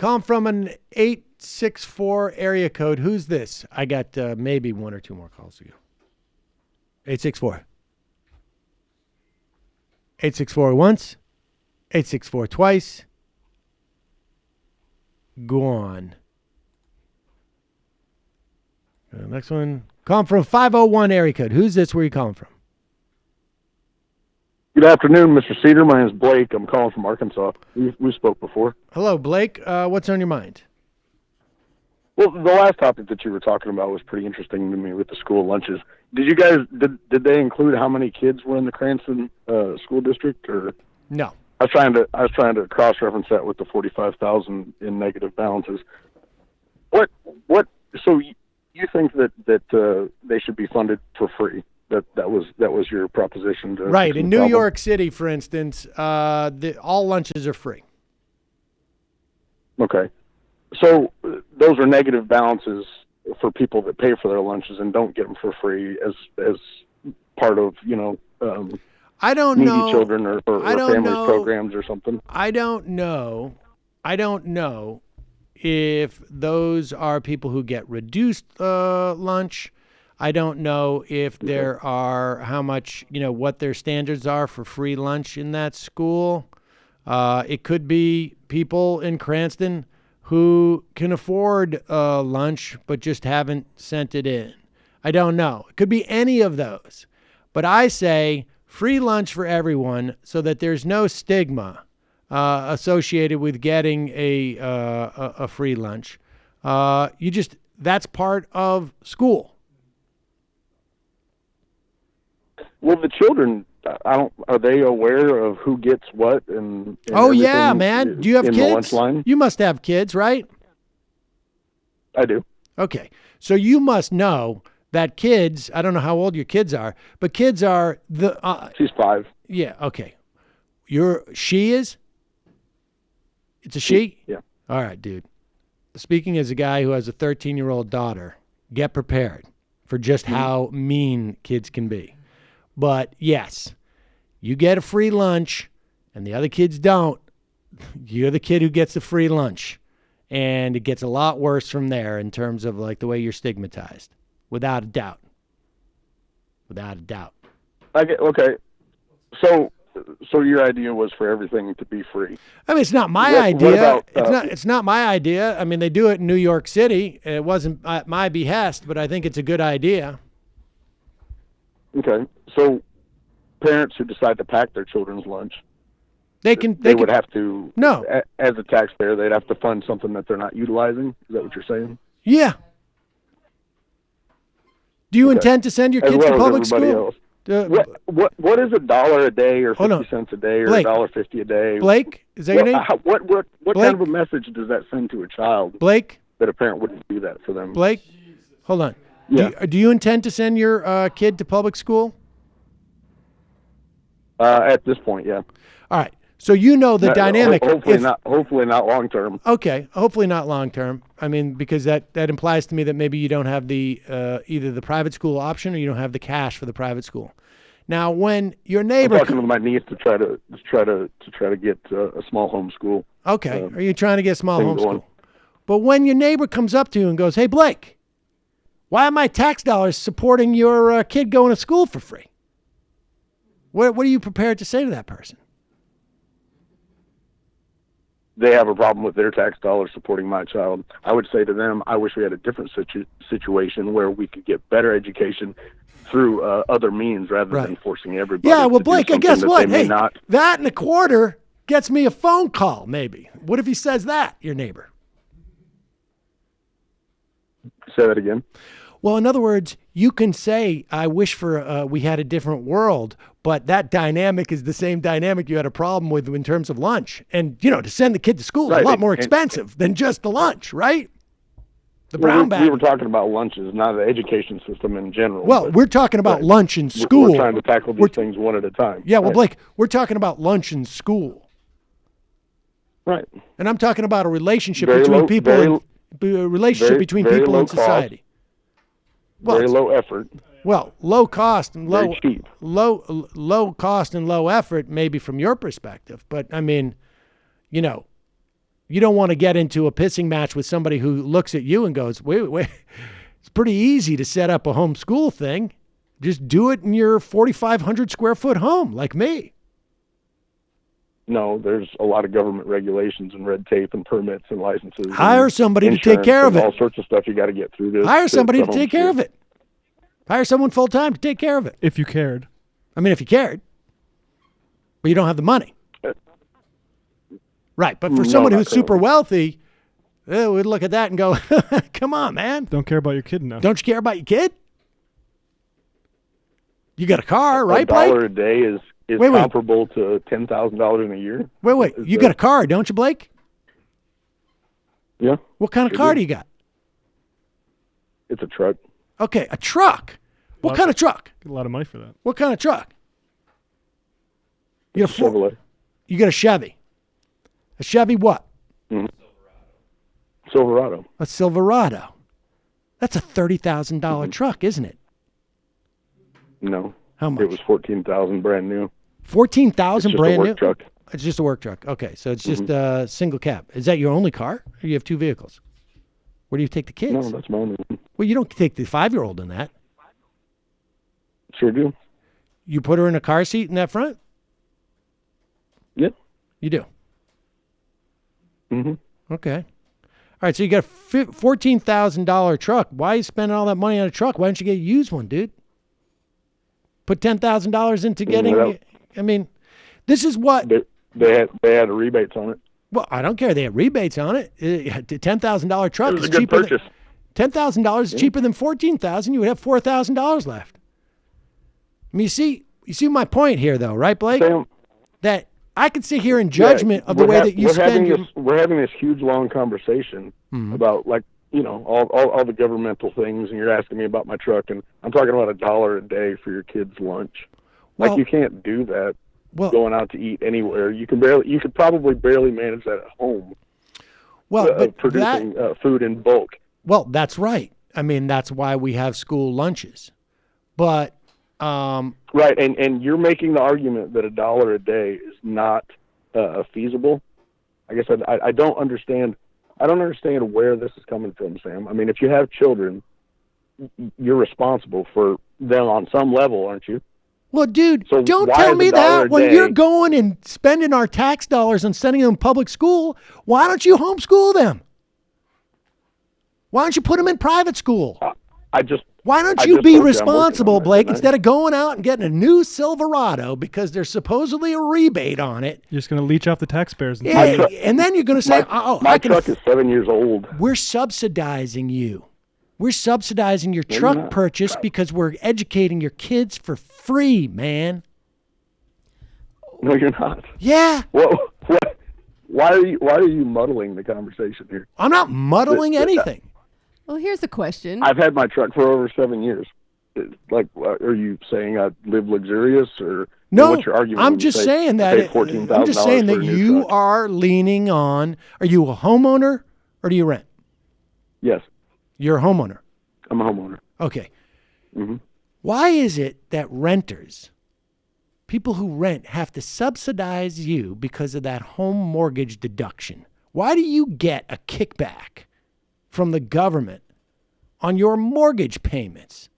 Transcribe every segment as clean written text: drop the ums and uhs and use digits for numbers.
calling from an 864 area code. Who's this? I got maybe one or two more calls to go. 864. 864 once. 864 twice. Go on. Next one. Calling from 501 area code. Who's this? Where are you calling from? Good afternoon, Mr. Seder. My name is Blake. I'm calling from Arkansas. We spoke before. Hello, Blake. What's on your mind? Well, the last topic that you were talking about was pretty interesting to me with the school lunches. Did you guys did they include how many kids were in the Cranston school district, or No. I was trying to cross reference that with the 45,000 in negative balances. What so you think that they should be funded for free? That was your proposition to Right. In New problem? York City, for instance, all lunches are free. Okay. So those are negative balances for people that pay for their lunches and don't get them for free as part of, I don't needy know. children or families programs or something. I don't know if those are people who get reduced lunch. I don't know if there are how much, what their standards are for free lunch in that school. It could be people in Cranston who can afford lunch but just haven't sent it in. I don't know. It could be any of those. But I say free lunch for everyone so that there's no stigma associated with getting a free lunch. That's part of school. Well, the children, are they aware of who gets what and oh yeah, man. Do you have in kids? The lunch line? You must have kids, right? I do. Okay. So you must know that kids, I don't know how old your kids are, but kids are She's 5. Yeah, okay. She is? It's a she? Yeah. All right, dude. Speaking as a guy who has a 13-year-old daughter, get prepared for just how mean kids can be. But yes, you get a free lunch and the other kids don't. You're the kid who gets the free lunch. And it gets a lot worse from there in terms of like the way you're stigmatized. Without a doubt. Without a doubt. Okay. So your idea was for everything to be free. I mean, it's not my idea. What about, it's not my idea. I mean, they do it in New York City. It wasn't at my behest, but I think it's a good idea. Okay. So parents who decide to pack their children's lunch, they would have to, no, as a taxpayer, they'd have to fund something that they're not utilizing. Is that what you're saying? Yeah. Do you intend to send your kids to public school? What is $1 a day or 50 cents a day or $1.50 a day? Blake, is that your name? What kind of a message does that send to a child? Blake, that a parent wouldn't do that for them. Blake, hold on. Yeah. Do you intend to send your kid to public school? At this point, yeah. All right. So you know the dynamic. Hopefully not long term. Okay. Hopefully not long term. I mean, because that implies to me that maybe you don't have the either the private school option or you don't have the cash for the private school. Now, when your neighbor, I'm talking to my niece to try to get a small home school. Okay. Are you trying to get a small home school? But when your neighbor comes up to you and goes, "Hey, Blake, why are my tax dollars supporting your kid going to school for free?" What are you prepared to say to that person? They have a problem with their tax dollars supporting my child. I would say to them, I wish we had a different situation where we could get better education through other means rather than forcing everybody. Yeah, well, Blake, guess what? Hey, that and a quarter gets me a phone call, maybe. What if he says that, your neighbor? Say that again. Well, in other words, you can say, I wish for we had a different world, but that dynamic is the same dynamic you had a problem with in terms of lunch. And, to send the kid to school is a lot more expensive than just the lunch, right? The brown bag. We were talking about lunches, not the education system in general. Well, we're talking about lunch in school. We're trying to tackle these things one at a time. Yeah, well, Blake, we're talking about lunch in school. Right. And I'm talking about a relationship between people in society. Well, very low effort. Well, low cost and very cheap. Low cost and low effort, maybe from your perspective. But I mean, you You don't want to get into a pissing match with somebody who looks at you and goes, wait. It's pretty easy to set up a homeschool thing. Just do it in your 4,500 square foot home, like me. No, there's a lot of government regulations and red tape and permits and licenses. Hire somebody to take care of it. All sorts of stuff you got to get through this. Hire somebody to take care of it. Hire someone full time to take care of it. If you cared. I mean, if you cared. But you don't have the money. Right. But for someone who's super wealthy, we'd look at that and go, come on, man. Don't care about your kid enough. Don't you care about your kid? You got a car, right, $1 Blake? a day is comparable to $10,000 in a year. Wait. You got a car, don't you, Blake? Yeah. What kind of car do you got? It's a truck. Okay, a truck. What kind of truck? Get a lot of money for that. What kind of truck? You got a Chevrolet. You got a Chevy. A Chevy what? Mm-hmm. Silverado. A Silverado. That's a $30,000 truck, isn't it? No. How much? It was $14,000 brand new. $14,000 brand new. new. It's just a work truck. It's just a work truck. Okay, so it's just a single cab. Is that your only car, or you have two vehicles? Where do you take the kids? No, that's my only one. Well, you don't take the 5-year-old in that. Sure do. You put her in a car seat in that front? Yep. You do. Mm-hmm. Okay. All right, so you got a $14,000 truck. Why are you spending all that money on a truck? Why don't you get a used one, dude? Put $10,000 into getting. I mean, this is what they had rebates on it. Well, I don't care. They had rebates on it. $10,000 truck is a good cheaper. purchase. $10,000 is cheaper than $14,000. You would have $4,000 left. I mean, you see my point here, though, right, Blake? Sam, that I could sit here in judgment of the way that you spend your. We're having this huge, long conversation about, like, you know, all the governmental things, and you're asking me about my truck, and I'm talking about $1 a day for your kid's lunch. Like, you can't do that. Going out to eat anywhere, you could probably barely manage that at home. Well, but producing food in bulk. Well, that's right. I mean, that's why we have school lunches. But right, and you're making the argument that $1 a day is not feasible. I guess I don't understand. I don't understand where this is coming from, Sam. I mean, if you have children, you're responsible for them on some level, aren't you? Well, dude, so don't tell me that when you're going and spending our tax dollars and sending them to public school. Why don't you homeschool them? Why don't you put them in private school? Why don't you be responsible, Blake, instead of going out and getting a new Silverado because there's supposedly a rebate on it? You're just going to leech off the taxpayers. And then you're going to say, my truck is 7 years old. We're subsidizing you. We're subsidizing your truck purchase because we're educating your kids for free, man. No, you're not. Yeah. What? Why are you muddling the conversation here? I'm not muddling anything. Well, here's a question. I've had my truck for over 7 years. Like, are you saying I live luxurious, or no? What's your argument? I'm just saying that. I'm just saying that you are leaning on. Are you a homeowner or do you rent? Yes. You're a homeowner. I'm a homeowner. Okay. Mm-hmm. Why is it that renters, people who rent, have to subsidize you because of that home mortgage deduction? Why do you get a kickback from the government on your mortgage payments?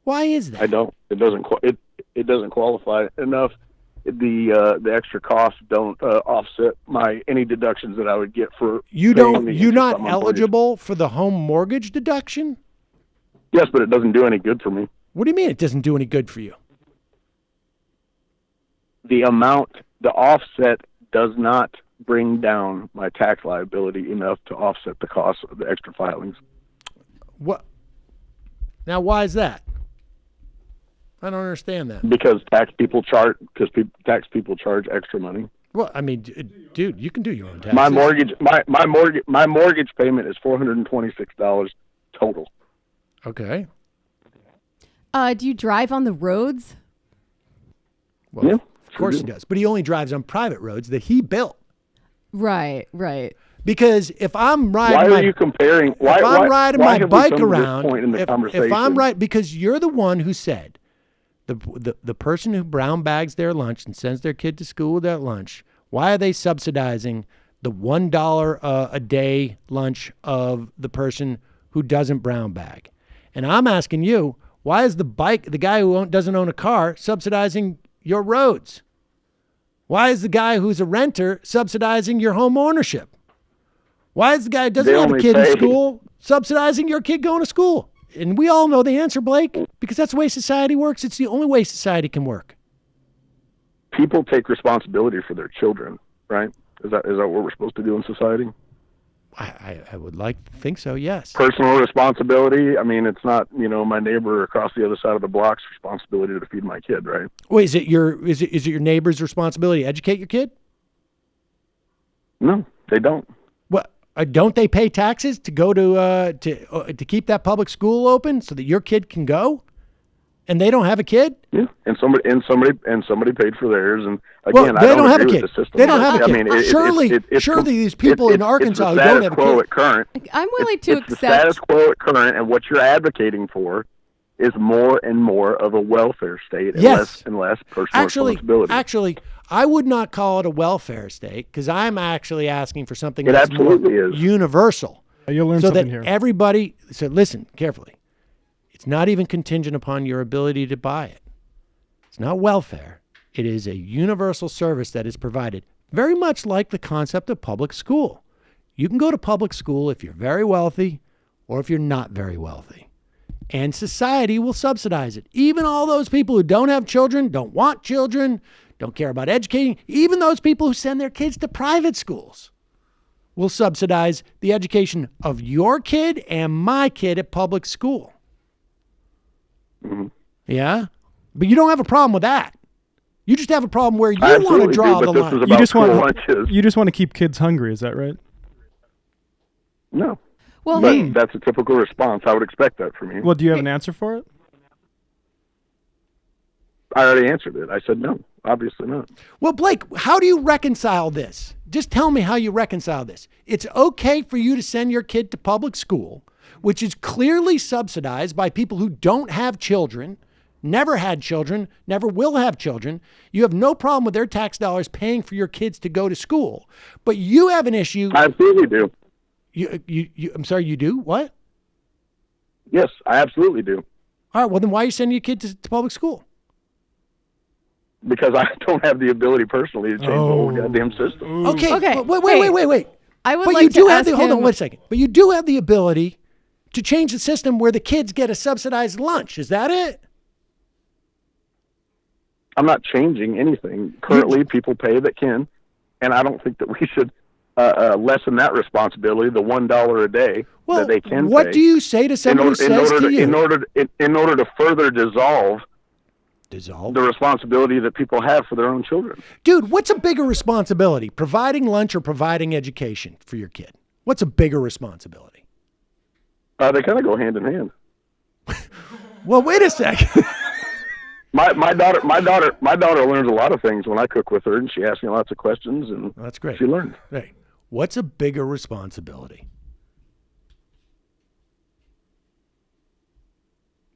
Why is that? I don't. It doesn't qualify enough. The extra costs don't offset any deductions that I would get for. You're not eligible for the home mortgage deduction? Yes, but it doesn't do any good for me. What do you mean it doesn't do any good for you? The offset does not bring down my tax liability enough to offset the cost of the extra filings. What? Now, why is that? I don't understand that. Because tax people charge extra money. Well, I mean, dude, you can do your own taxes. My mortgage payment is $426 total. Okay. Do you drive on the roads? Well, yeah, of course he does. But he only drives on private roads that he built. Right. Because if I'm riding, why are you comparing? If I'm riding my bike around, if I'm right, because you're the one who said the person who brown bags their lunch and sends their kid to school with that lunch. Why are they subsidizing the $1 a day lunch of the person who doesn't brown bag. And I'm asking you, why is the guy who doesn't own a car subsidizing your roads? Why is the guy who's a renter subsidizing your home ownership? Why is the guy who doesn't have a kid in school subsidizing your kid going to school? And we all know the answer, Blake, because that's the way society works. It's the only way society can work. People take responsibility for their children, right? Is that what we're supposed to do in society? I would like to think so, yes. Personal responsibility. I mean, it's not, my neighbor across the other side of the block's responsibility to feed my kid, right? Wait, is it your neighbor's responsibility to educate your kid? No, they don't. What? Don't they pay taxes to go to keep that public school open so that your kid can go? And they don't have a kid? Yeah, and somebody paid for theirs. And again, they I don't have a agree kid. with the system. They don't have a kid. I mean, surely these people in Arkansas who don't have a kid. At current. I'm willing to It's the status quo at current, and what you're advocating for is more and more of a welfare state and less and less personal responsibility. Actually, I would not call it a welfare state because I'm actually asking for something It that's absolutely more is. universal. You'll learn so something that here. everybody, so listen carefully. It's not even contingent upon your ability to buy it. It's not welfare. It is a universal service that is provided, very much like the concept of public school. You can go to public school if you're very wealthy or if you're not very wealthy. And society will subsidize it. Even all those people who don't have children, don't want children, don't care about educating, even those people who send their kids to private schools will subsidize the education of your kid and my kid at public school. Mm-hmm. Yeah? But you don't have a problem with that. You just have a problem where you want to draw the line. You just want to keep kids hungry, is that right? No. Well, but that's a typical response. I would expect that from you. Well, do you have an answer for it? I already answered it. I said no. Obviously not. Well, Blake, how do you reconcile this? Just tell me how you reconcile this. It's okay for you to send your kid to public school, which is clearly subsidized by people who don't have children, never had children, never will have children. You have no problem with their tax dollars paying for your kids to go to school. But you have an issue. I absolutely do. I'm sorry, you do? What? Yes, I absolutely do. All right, well, then why are you sending your kid to public school? Because I don't have the ability personally to change the whole goddamn system. Okay. Okay. Wait. I would but like you do to have ask hold him, on one second. But you do have the ability to change the system where the kids get a subsidized lunch. Is that it? I'm not changing anything. Currently, people pay that can, and I don't think that we should lessen that responsibility, the $1 a day that they can pay. What do you say to someone who says to you? In order to further dissolve the responsibility that people have for their own children? Dude, what's a bigger responsibility, providing lunch or providing education for your kid? What's a bigger responsibility? They kind of go hand in hand. Well, wait a second. My daughter learns a lot of things when I cook with her, and she asks me lots of questions, and that's great. She learned. Right. What's a bigger responsibility?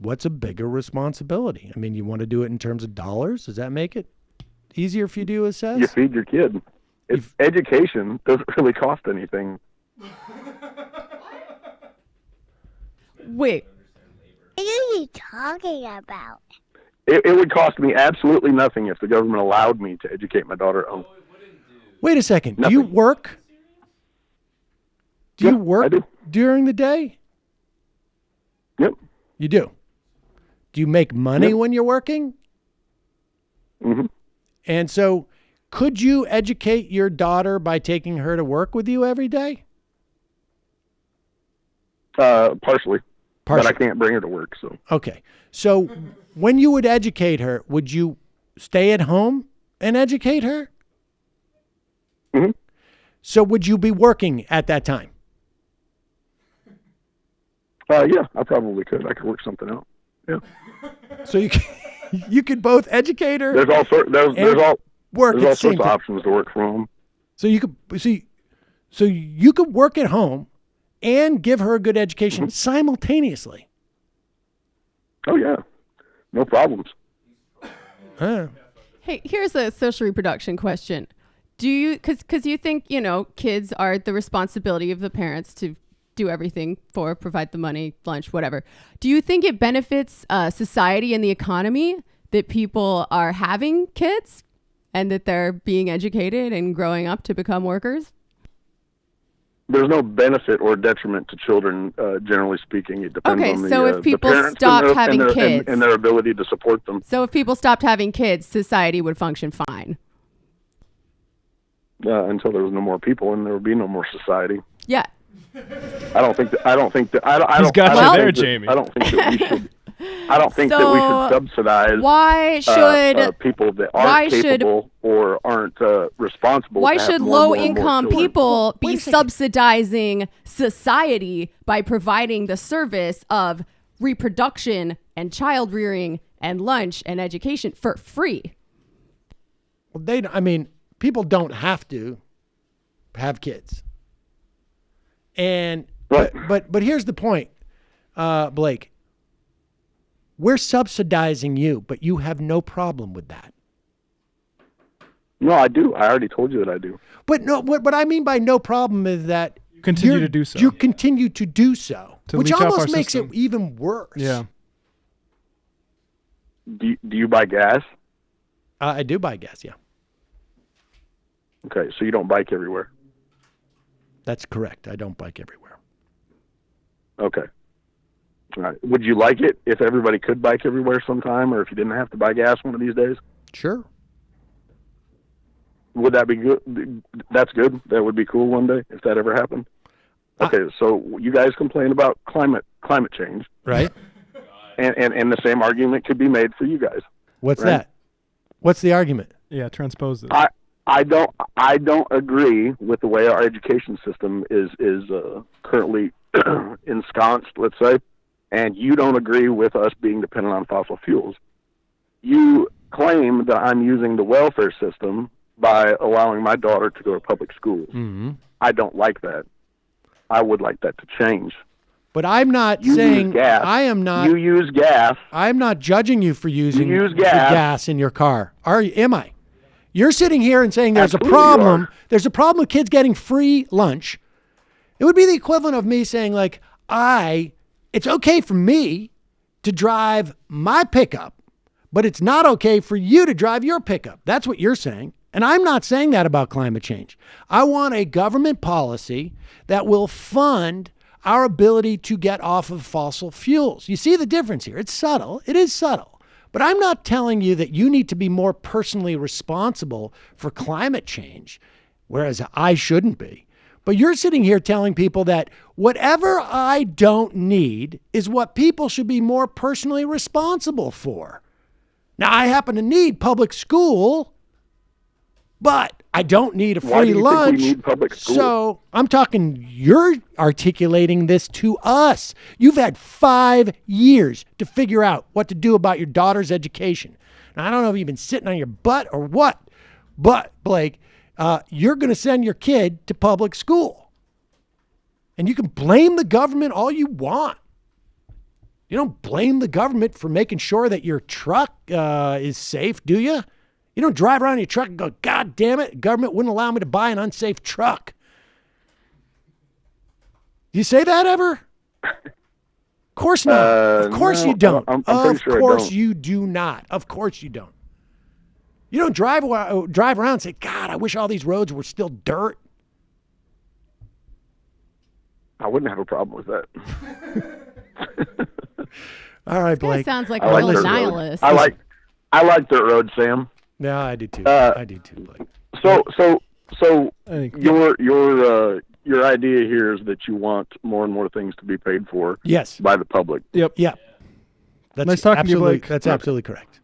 What's a bigger responsibility? I mean, you want to do it in terms of dollars? Does that make it easier for you to assess? You feed your kid. Education doesn't really cost anything. Wait. What are you talking about? It would cost me absolutely nothing if the government allowed me to educate my daughter at home. Wait a second. Nothing. Do you work? Do you work I do. during the day? Yep. You do. Do you make money when you're working? Mm-hmm. And so could you educate your daughter by taking her to work with you every day? Partially. But I can't bring her to work. So okay. So when you would educate her, would you stay at home and educate her? Mm-hmm. So would you be working at that time? Yeah, I probably could. I could work something out. Yeah. So you could both educate her. There's all sorts of time. options to work from home. So you could so you could work at home and give her a good education simultaneously. Oh yeah, no problems. Huh. Hey, here's a social reproduction question. Do you, because you think, kids are the responsibility of the parents to do everything for, provide the money, lunch, whatever. Do you think it benefits society and the economy that people are having kids and that they're being educated and growing up to become workers? There's no benefit or detriment to children, generally speaking. It depends on the, so if people the parents stopped and having kids and their ability to support them. So if people stopped having kids, society would function fine. Until there was no more people and there would be no more society. Yeah. I don't think that. He's got you there, Jamie. I don't think that we should. I don't think that we should subsidize. Why should people that aren't capable or aren't responsible? Why to have should more and low-income more children? people be subsidizing society by providing the service of reproduction and child rearing and lunch and education for free? Well, people don't have to have kids. And Right. but here's the point, Blake. We're subsidizing you, but you have no problem with that. No, I do. I already told you that I do. But no, what I mean by no problem is that Continue to do so. You continue to do so, To which leech off almost our makes system. it even worse. Yeah. Do you buy gas? I do buy gas. Yeah, Okay, so you don't bike everywhere. that's correct. I don't bike everywhere. Okay. All right. Would you like it if everybody could bike everywhere sometime, or if you didn't have to buy gas one of these days? Sure. Would that be good? That's good. That would be cool one day if that ever happened. Okay, so you guys complain about climate change, Right. and the same argument could be made for you guys. What's Right. that? What's the argument? Yeah, transpose this. I don't agree with the way our education system is currently ensconced, let's say, and you don't agree with us being dependent on fossil fuels. You claim that I'm using the welfare system by allowing my daughter to go to public schools. Mm-hmm. I don't like that. I would like that to change. But I'm not You saying use gas. I am not. You use gas. I'm not judging you for using use for gas. gas in your car. Am I? You're sitting here and saying there's Absolutely a you problem. are. There's a problem with kids getting free lunch. It would be the equivalent of me saying like, it's okay for me to drive my pickup, but it's not okay for you to drive your pickup. That's what you're saying. And I'm not saying that about climate change. I want a government policy that will fund our ability to get off of fossil fuels. You see the difference here. It's subtle. It is subtle. But I'm not telling you that you need to be more personally responsible for climate change, whereas I shouldn't be. But you're sitting here telling people that whatever I don't need is what people should be more personally responsible for. Now, I happen to need public school, but I don't need a Why do free you lunch. think we need public school? So I'm talking, you're articulating this to us. You've had 5 years to figure out what to do about your daughter's education. Now, I don't know if you've been sitting on your butt or what, but Blake, you're going to send your kid to public school. And you can blame the government all you want. You don't blame the government for making sure that your truck is safe, do you? You don't drive around in your truck and go, God damn it, government wouldn't allow me to buy an unsafe truck. Do you say that ever? Of course not. Of course no, you don't. I'm pretty sure I Of course don't. you do not. Of course you don't. You don't drive around and say, God, I wish all these roads were still dirt. I wouldn't have a problem with that. All right, This guy Blake. sounds like I a like real dirt nihilist. roads. I like dirt roads, Sam. No, I do too. Uh, I do too, Blake. So I think your idea here is that you want more and more things to be paid for Yes. by the public. Yep. Yeah. That's Nice talking to you, absolutely, Blake. That's absolutely correct.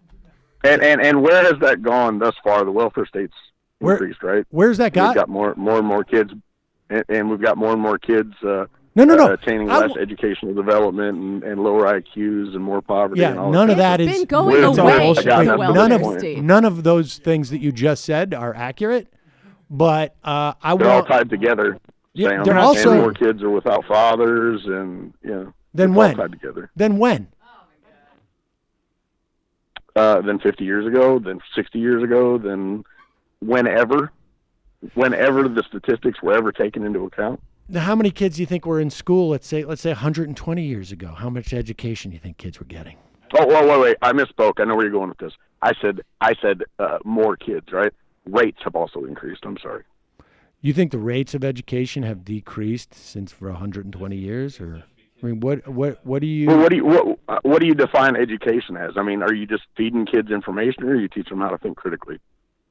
And where has that gone thus far? The welfare state's Where- increased, right? Where's that We've got? got more and more kids, and we've got more and more kids No. attaining I less w- educational development and lower IQs and more poverty. Yeah, and all none of that. that It's is been going Where's all away bullshit? in the None of- welfare none of- state. none of those things that you just said are accurate. But I They're all want. tied together. Yeah, Sam. they're And also- more kids are without fathers, and Then it's when? all tied together. Then when? Then 50 years ago, then 60 years ago, then whenever. whenever the statistics were ever taken into account. Now, how many kids do you think were in school? Let's say 120 years ago. How much education do you think kids were getting? Oh, wait. I misspoke. I know where you're going with this. I said more kids, right? Rates have also increased. I'm sorry. You think the rates of education have decreased since for 120 years, or I mean, what do you? Well, what do you define education as? I mean, are you just feeding kids information, or are you teaching them how to think critically?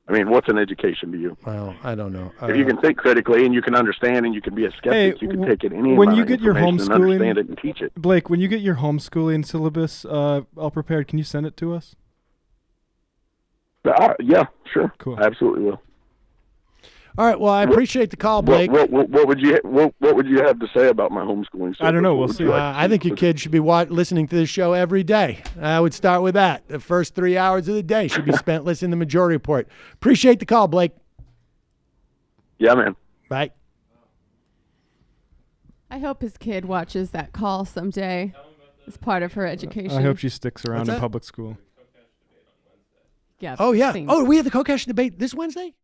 I mean, what's an education to you? Well, I don't know. If you can think critically and you can understand and you can be a skeptic, you can take it any when amount you of get your information and understand it and teach it. Blake, when you get your homeschooling syllabus all prepared, can you send it to us? Yeah, sure. Cool. I absolutely will. All right. Well, I appreciate the call, Blake. What would you have to say about my homeschooling? I don't know. We'll see. I think your kids should be listening to this show every day. I would start with that. The first 3 hours of the day should be spent listening to Majority Report. Appreciate the call, Blake. Yeah, man. Bye. I hope his kid watches that call someday as part of her education. I hope she sticks around What's in that? public school. Yeah. Oh, yeah. same. Oh, we have the co-cash debate this Wednesday?